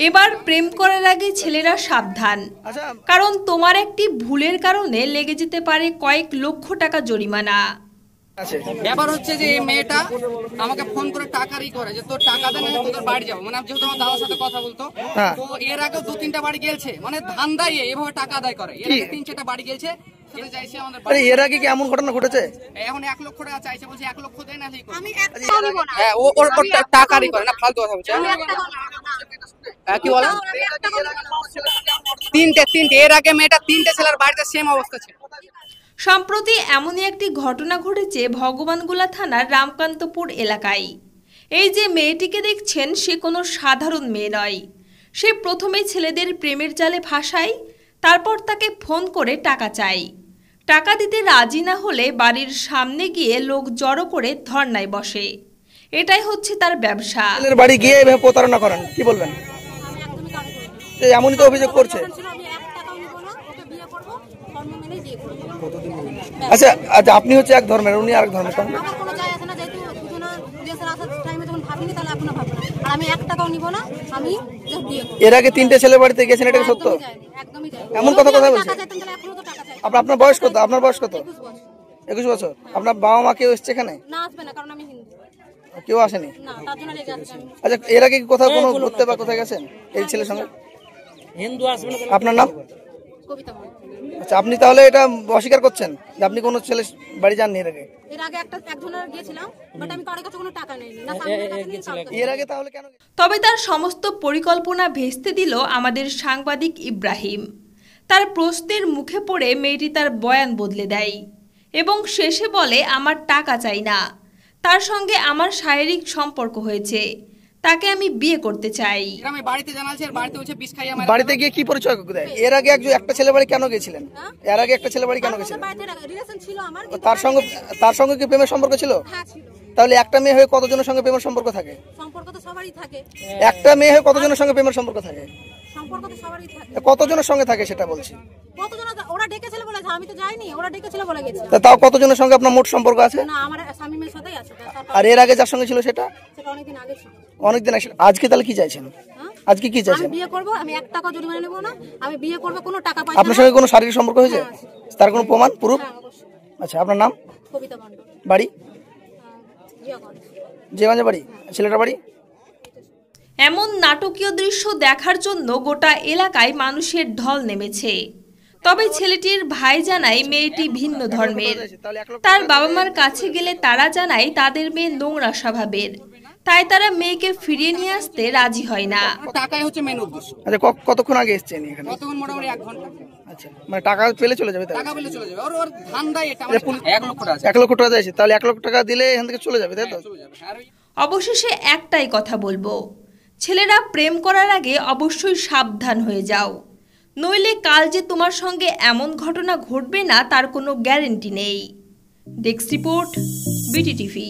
এবার প্রেম করার আগে ছেলেরা সাবধান, কারণ তোমার একটি ভুলের কারণে লেগে যেতে পারে কয়েক লক্ষ টাকা জরিমানা। ব্যাপার হচ্ছে যে এই মেয়েটা আমাকে ফোন করে টাকারই করে যে তোর টাকা দে না তোদের বাড়ি যাবো, মানে যেহেতু আমার দাদার সাথে কথা বলতো, তো এর আগে 2-3টা বাড়ি গেছে, মানে ধান্দাই এভাবে টাকা আদায় করে। এর আগে 3-4টা বাড়ি গেছে, এর আগে কি এমন ঘটনা ঘটেছে? এখন 1 লক্ষ টাকা চাইছে, বলছে 1 লক্ষ দেয় না। হ্যাঁ, ওর টাকারই করে না, ফালতু কথা বলছে। কি বলে? 3টে এর আগে মেয়েটা 3টে ছেলের বাড়িতে সেম অবস্থা ছিল। সম্প্রতি এমনই একটি ঘটনা ঘটেছে ভগবানগোলা থানার রামকান্তপুর এলাকায়। এই যে মেয়েটিকে দেখছেন, সে কোনো সাধারণ মেয়ে নয়। সে প্রথমে ছেলেদের প্রেমের জালে ফাঁসায়, তারপর তাকে ফোন করে টাকা চায়। টাকা দিতে রাজি না হলে বাড়ির সামনে গিয়ে লোক জড়ো করে ধর্নায় বসে। এটাই হচ্ছে তার ব্যবসা। ছেলের বাড়ি গিয়ে এভাবে প্রতারণা করেন, কি বলবেন? এমনই তো অভিযোগ করছে। আচ্ছা আচ্ছা, আপনি হচ্ছে এক ধর্মের, উনি আরেক ধর্মের। এর আগে 3টে ছেলের বাড়িতে গেছেন, এটা সত্য? এমন কথা বলছে। আপনার বয়স কত? আপনার বয়স কত? 21 বছর। আপনার বাবা মা কেউ এসছে এখানে? কেউ আসেনি? আচ্ছা, এর আগে কোথাও কোনো ঘুরতে বা কোথায় গেছেন এই ছেলের সঙ্গে? আপনার নাম? আচ্ছা, আপনি তাহলে এটা অস্বীকার করছেন যে আপনি কোনো ছেলে বাড়ি যাননি এর আগে? তবে তার সমস্ত পরিকল্পনা ভেস্তে দিল আমাদের সাংবাদিক ইব্রাহিম। তার প্রশ্নের মুখে পড়ে মেয়েটি তার বয়ান বদলে দেয় এবং শেষে বলে, আমার টাকা চাই না, তার সঙ্গে আমার শারীরিক সম্পর্ক হয়েছে, তাকে আমি বিয়ে করতে চাই। বাড়িতে গিয়ে কি পরিচয় দেয়? এর আগে একটা ছেলে বাড়ি কেন গেছিলেন? এর আগে একটা ছেলে বাড়ি কেন গেছিলেন? তার সঙ্গে কি প্রেমের সম্পর্ক ছিল? তাহলে একটা মেয়ে হয়ে কতজনের সঙ্গে প্রেমের সম্পর্ক থাকে? একটা মেয়ে হয়ে কতজনের সঙ্গে প্রেমের সম্পর্ক থাকে? কতজনের সঙ্গে থাকে সেটা বলছি। তাও কতজনের সঙ্গে আপনার মোট সম্পর্ক আছে? আর এর আগে যার সঙ্গে ছিল সেটা অনেকদিন আগে। আজকে তাহলে কি চাইছেন? আজকে কি চাইছেন? বিয়ে করব, আমি 1 টাকা জরিমানা নেব না, আমি বিয়ে করব, কোনো টাকা পাই না। আপনার সঙ্গে কোনো শারীরিক সম্পর্ক হয়েছে? তার কোনো প্রমাণ প্রুফ? আচ্ছা, আপনার নাম? কবিতা মণ্ডল। বাড়ি? জিয়াগঞ্জে বাড়ি। ছেলেটার বাড়ি? এমন নাটকীয় দৃশ্য দেখার জন্য গোটা এলাকায় মানুষের ঢল নেমেছে। তবে ছেলেটির ভাই জানায় মেয়েটি ভিন্ন ধর্মের। তার বাবা মার কাছে গেলে তারা জানায় তাদের মেয়ে নোংরা স্বভাবের, তাই তারা মেয়েকে ফিরিয়ে নিয়ে আসতে রাজি হয় না। টাকাই হচ্ছে মেন উদ্দেশ্য। আচ্ছা, কতক্ষণ আগে এসেছেন এখানে? কতক্ষণ? মোটামুটি 1 ঘন্টা। আচ্ছা, মানে টাকা পেলে চলে যাবে? টাকা পেলে চলে যাবে। ওর ধান্দাই এটা। 1 লক্ষ টাকা। 1 লক্ষ টাকা দিয়েছে, তাহলে 1 লক্ষ টাকা দিলে এখান থেকে চলে যাবে, তাই তো? অবশেষে একটাই কথা বলবো, ছেলেরা প্রেম করার আগে অবশ্যই সাবধান হয়ে যাও, নইলে কাল যে তোমার সঙ্গে এমন ঘটনা ঘটবে না তার কোনো গ্যারান্টি নেই। Desk report, বিটিটিভি।